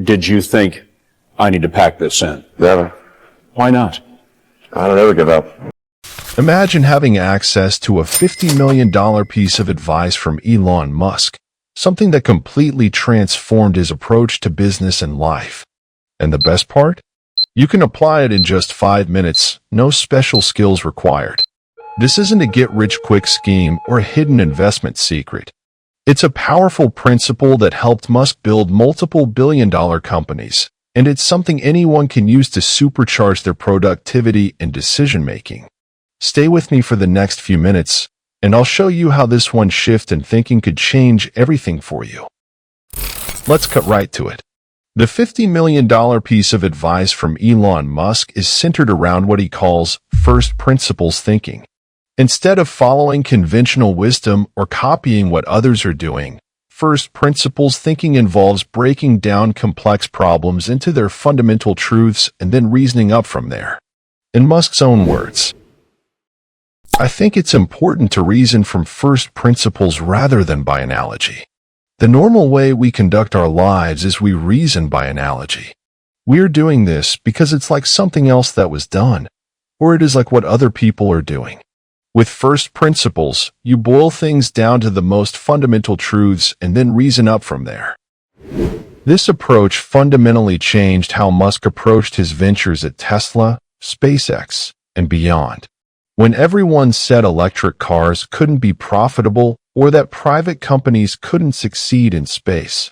did you think, I need to pack this in? Never. Why not? I don't ever give up. Imagine having access to a $50 million piece of advice from Elon Musk, something that completely transformed his approach to business and life. And the best part? You can apply it in just 5 minutes, no special skills required. This isn't a get-rich-quick scheme or a hidden investment secret. It's a powerful principle that helped Musk build multiple billion-dollar companies, and it's something anyone can use to supercharge their productivity and decision-making. Stay with me for the next few minutes, and I'll show you how this one shift in thinking could change everything for you. Let's cut right to it. The $50 million piece of advice from Elon Musk is centered around what he calls first principles thinking. Instead of following conventional wisdom or copying what others are doing, first principles thinking involves breaking down complex problems into their fundamental truths and then reasoning up from there. In Musk's own words, I think it's important to reason from first principles rather than by analogy. The normal way we conduct our lives is we reason by analogy. We're doing this because it's like something else that was done, or it is like what other people are doing. With first principles, you boil things down to the most fundamental truths and then reason up from there. This approach fundamentally changed how Musk approached his ventures at Tesla, SpaceX, and beyond. When everyone said electric cars couldn't be profitable or that private companies couldn't succeed in space,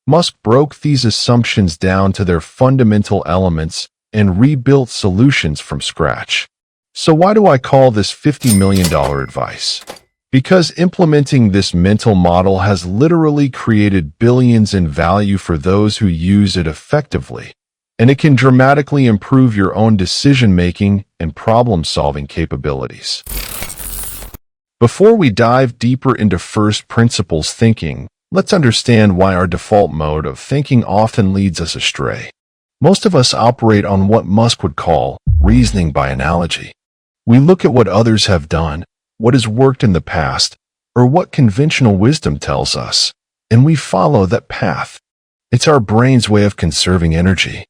Musk broke these assumptions down to their fundamental elements and rebuilt solutions from scratch. So why do I call this $50 million advice? Because implementing this mental model has literally created billions in value for those who use it effectively, and it can dramatically improve your own decision-making and problem-solving capabilities. Before we dive deeper into first principles thinking, let's understand why our default mode of thinking often leads us astray. Most of us operate on what Musk would call reasoning by analogy. We look at what others have done, what has worked in the past, or what conventional wisdom tells us, and we follow that path. It's our brain's way of conserving energy.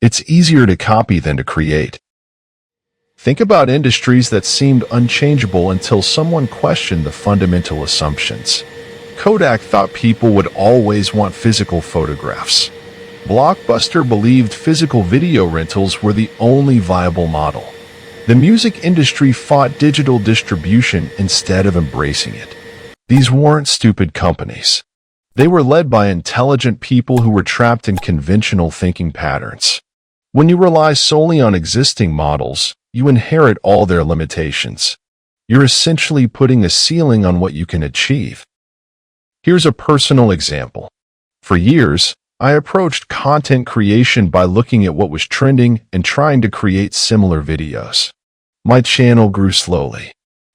It's easier to copy than to create. Think about industries that seemed unchangeable until someone questioned the fundamental assumptions. Kodak thought people would always want physical photographs. Blockbuster believed physical video rentals were the only viable model. The music industry fought digital distribution instead of embracing it. These weren't stupid companies. They were led by intelligent people who were trapped in conventional thinking patterns. When you rely solely on existing models, you inherit all their limitations. You're essentially putting a ceiling on what you can achieve. Here's a personal example. For years, I approached content creation by looking at what was trending and trying to create similar videos. My channel grew slowly.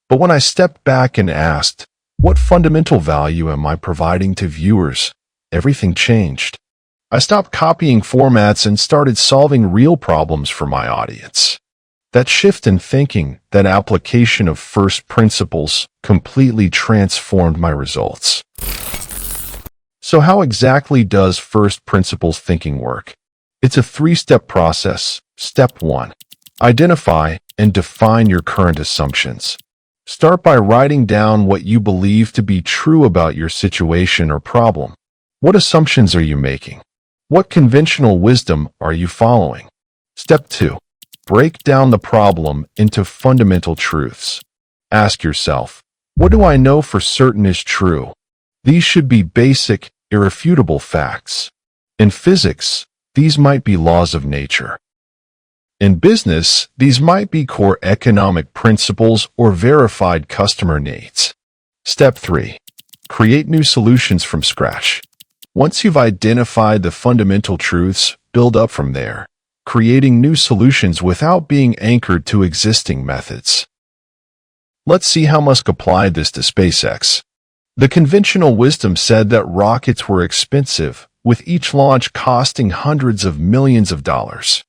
But when I stepped back and asked, what fundamental value am I providing to viewers? Everything changed. I stopped copying formats and started solving real problems for my audience. That shift in thinking, that application of first principles, completely transformed my results. So how exactly does first principles thinking work? It's a 3-step process. Step 1. Identify and define your current assumptions. Start by writing down what you believe to be true about your situation or problem. What assumptions are you making? What conventional wisdom are you following? Step 2. Break down the problem into fundamental truths. Ask yourself, what do I know for certain is true? These should be basic, irrefutable facts. In physics, these might be laws of nature. In business, these might be core economic principles or verified customer needs. Step 3. Create new solutions from scratch. Once you've identified the fundamental truths, build up from there, creating new solutions without being anchored to existing methods. Let's see how Musk applied this to SpaceX. The conventional wisdom said that rockets were expensive, with each launch costing hundreds of millions of dollars.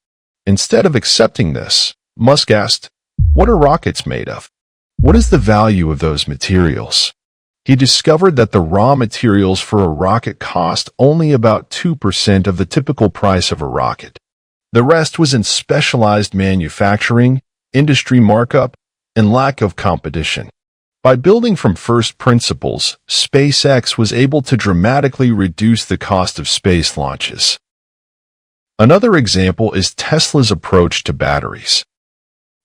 Instead of accepting this, Musk asked, what are rockets made of? What is the value of those materials? He discovered that the raw materials for a rocket cost only about 2% of the typical price of a rocket. The rest was in specialized manufacturing, industry markup, and lack of competition. By building from first principles, SpaceX was able to dramatically reduce the cost of space launches. Another example is Tesla's approach to batteries.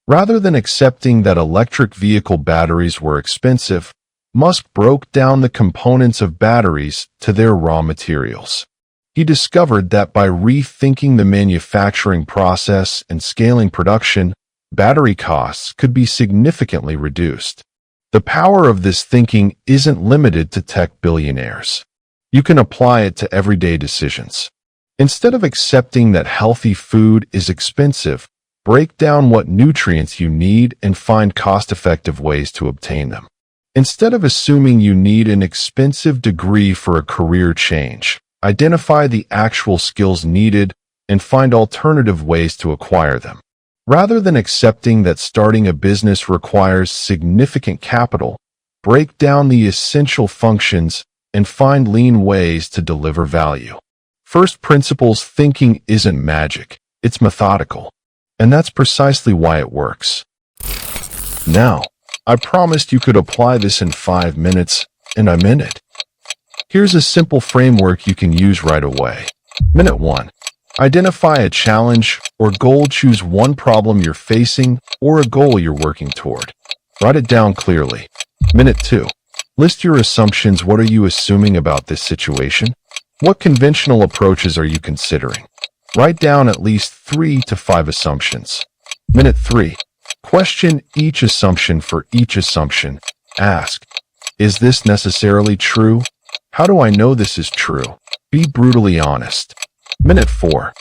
Rather than accepting that electric vehicle batteries were expensive, Musk broke down the components of batteries to their raw materials. He discovered that by rethinking the manufacturing process and scaling production, battery costs could be significantly reduced. The power of this thinking isn't limited to tech billionaires. You can apply it to everyday decisions. Instead of accepting that healthy food is expensive, break down what nutrients you need and find cost-effective ways to obtain them. Instead of assuming you need an expensive degree for a career change, identify the actual skills needed and find alternative ways to acquire them. Rather than accepting that starting a business requires significant capital, break down the essential functions and find lean ways to deliver value. First principles thinking isn't magic, it's methodical. And that's precisely why it works. Now, I promised you could apply this in 5 minutes, and I meant it. Here's a simple framework you can use right away. Minute 1. Identify a challenge or goal. Choose one problem you're facing or a goal you're working toward. Write it down clearly. Minute 2. List your assumptions. What are you assuming about this situation? What conventional approaches are you considering? Write down at least 3 to 5 assumptions. Minute 3. Question each assumption. For each assumption, ask, is this necessarily true? How do I know this is true? Be brutally honest. Minute 4.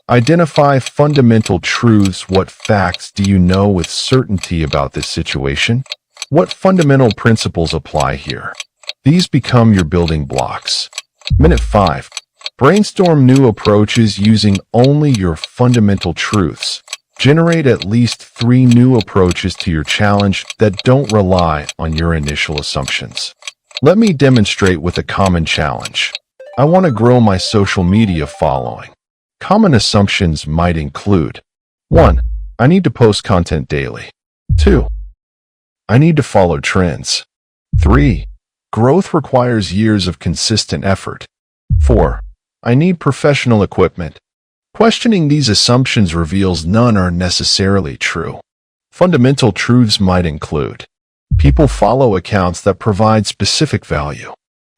Identify fundamental truths. What facts do you know with certainty about this situation? What fundamental principles apply here? These become your building blocks. Minute 5. Brainstorm new approaches using only your fundamental truths. Generate at least 3 new approaches to your challenge that don't rely on your initial assumptions. Let me demonstrate with a common challenge. I want to grow my social media following. Common assumptions might include 1. I need to post content daily. 2. I need to follow trends. 3. Growth requires years of consistent effort. 4. I need professional equipment. Questioning these assumptions reveals none are necessarily true. Fundamental truths might include: people follow accounts that provide specific value.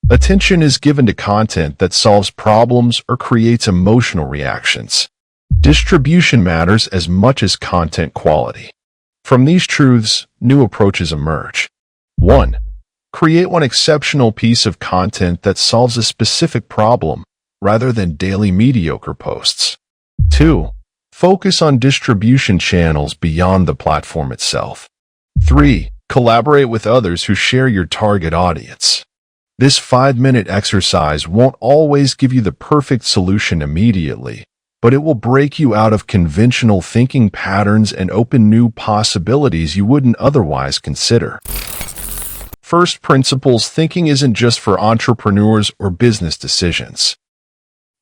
Attention is given to content that solves problems or creates emotional reactions. Distribution matters as much as content quality. From these truths, new approaches emerge. 1. Create one exceptional piece of content that solves a specific problem, rather than daily mediocre posts. 2. Focus on distribution channels beyond the platform itself. 3. Collaborate with others who share your target audience. This 5-minute exercise won't always give you the perfect solution immediately, but it will break you out of conventional thinking patterns and open new possibilities you wouldn't otherwise consider. First principles thinking isn't just for entrepreneurs or business decisions.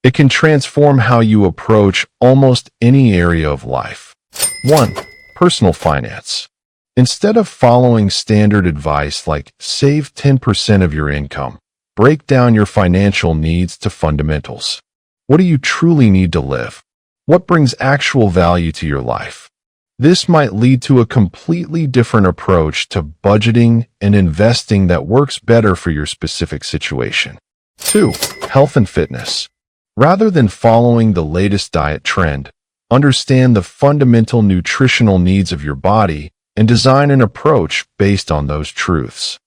It can transform how you approach almost any area of life. 1. Personal finance. Instead of following standard advice like save 10% of your income, break down your financial needs to fundamentals. What do you truly need to live? What brings actual value to your life? This might lead to a completely different approach to budgeting and investing that works better for your specific situation. 2. Health and fitness. Rather than following the latest diet trend, understand the fundamental nutritional needs of your body and design an approach based on those truths.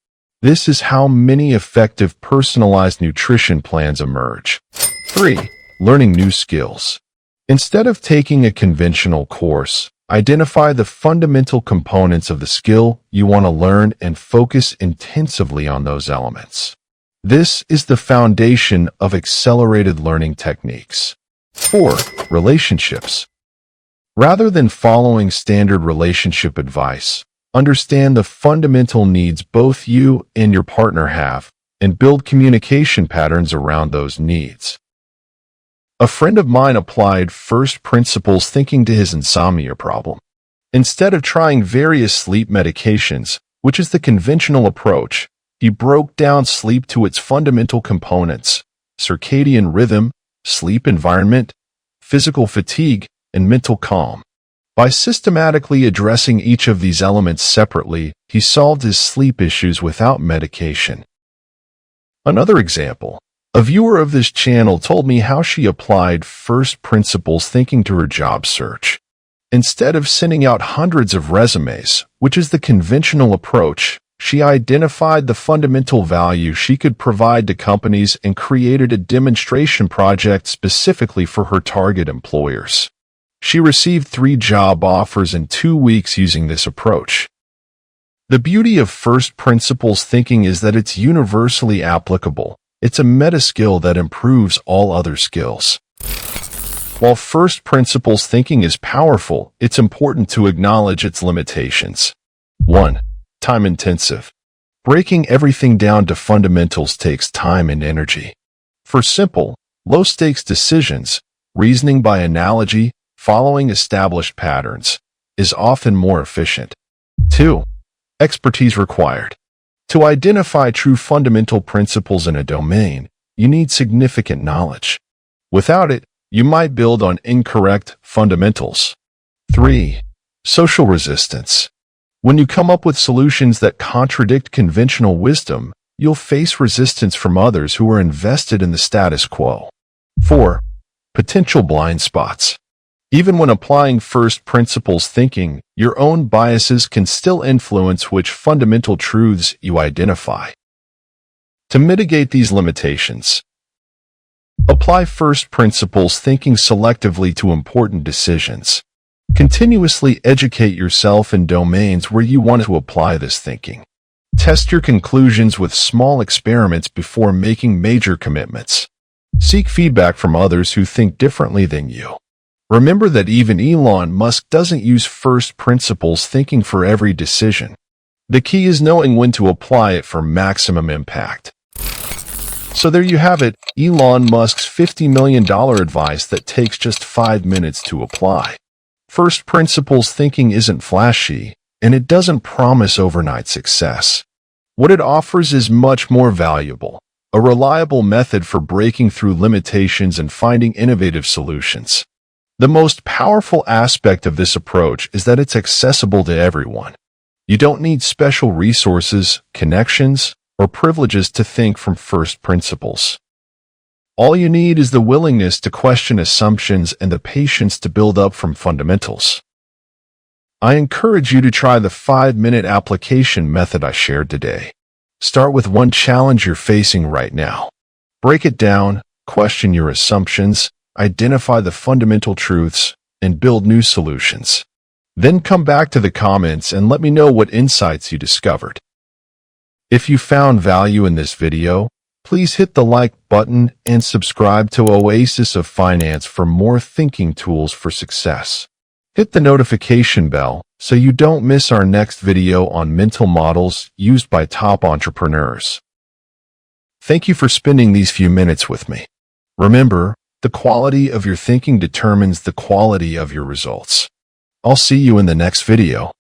This is how many effective personalized nutrition plans emerge. 3. Learning new skills. Instead of taking a conventional course, identify the fundamental components of the skill you want to learn and focus intensively on those elements. This is the foundation of accelerated learning techniques. 4. Relationships. Rather than following standard relationship advice, Understand the fundamental needs both you and your partner have, and build communication patterns around those needs. A friend of mine applied first principles thinking to his insomnia problem. Instead of trying various sleep medications, which is the conventional approach, he broke down sleep to its fundamental components: circadian rhythm, sleep environment, physical fatigue, and mental calm. By systematically addressing each of these elements separately, he solved his sleep issues without medication. Another example. A viewer of this channel told me how she applied first principles thinking to her job search. Instead of sending out hundreds of resumes, which is the conventional approach, she identified the fundamental value she could provide to companies and created a demonstration project specifically for her target employers. She received 3 job offers in 2 weeks using this approach. The beauty of first principles thinking is that it's universally applicable. It's a meta skill that improves all other skills. While first principles thinking is powerful, it's important to acknowledge its limitations. 1. Time intensive. Breaking everything down to fundamentals takes time and energy. For simple, low-stakes decisions, reasoning by analogy, following established patterns, is often more efficient. 2. Expertise required. To identify true fundamental principles in a domain, you need significant knowledge. Without it, you might build on incorrect fundamentals. 3. Social resistance. When you come up with solutions that contradict conventional wisdom, you'll face resistance from others who are invested in the status quo. 4. Potential blind spots. Even when applying first principles thinking, your own biases can still influence which fundamental truths you identify. To mitigate these limitations, apply first principles thinking selectively to important decisions. Continuously educate yourself in domains where you want to apply this thinking. Test your conclusions with small experiments before making major commitments. Seek feedback from others who think differently than you. Remember that even Elon Musk doesn't use first principles thinking for every decision. The key is knowing when to apply it for maximum impact. So there you have it, Elon Musk's $50 million advice that takes just 5 minutes to apply. First principles thinking isn't flashy, and it doesn't promise overnight success. What it offers is much more valuable, a reliable method for breaking through limitations and finding innovative solutions. The most powerful aspect of this approach is that it's accessible to everyone. You don't need special resources, connections, or privileges to think from first principles. All you need is the willingness to question assumptions and the patience to build up from fundamentals. I encourage you to try the 5-minute application method I shared today. Start with one challenge you're facing right now. Break it down, question your assumptions, identify the fundamental truths, and build new solutions. Then come back to the comments and let me know what insights you discovered. If you found value in this video, please hit the like button and subscribe to Oasis of Finance for more thinking tools for success. Hit the notification bell so you don't miss our next video on mental models used by top entrepreneurs. Thank you for spending these few minutes with me. Remember, the quality of your thinking determines the quality of your results. I'll see you in the next video.